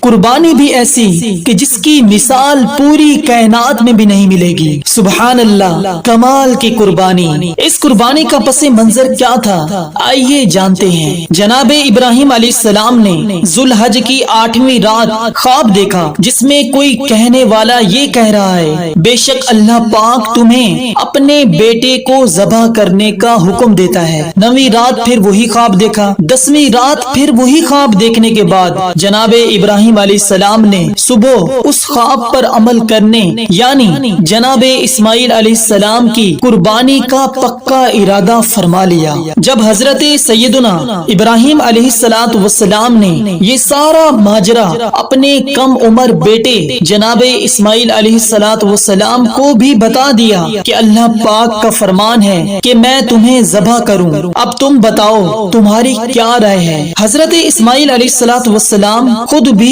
قربانی بھی ایسی کہ جس کی مثال پوری کائنات میں بھی نہیں ملے گی۔ سبحان اللہ، کمال کی قربانی۔ اس قربانی کا پس منظر کیا تھا، آئیے جانتے ہیں۔ جناب ابراہیم علیہ السلام نے ذوالحج کی 8ویں رات خواب دیکھا، جس میں کوئی کہنے والا یہ کہہ رہا ہے، بے شک اللہ پاک تمہیں اپنے بیٹے کو ذبح کرنے کا حکم دیتا ہے۔ 9ویں رات پھر وہی خواب دیکھا، 10ویں رات پھر وہی خواب دیکھنے کے بعد جناب ابراہیم علیہ السلام نے صبح اس خواب پر عمل کرنے یعنی جناب اسماعیل علیہ السلام کی قربانی کا پکا ارادہ فرما لیا۔ جب حضرت سیدنا ابراہیم علیہ السلام نے یہ سارا ماجرا اپنے کم عمر بیٹے جناب اسماعیل علیہ السلام کو بھی بتا دیا کہ اللہ پاک کا فرمان ہے کہ میں تمہیں ذبح کروں، اب تم بتاؤ تمہاری کیا رائے ہے۔ حضرت اسماعیل علیہ السلام خود بھی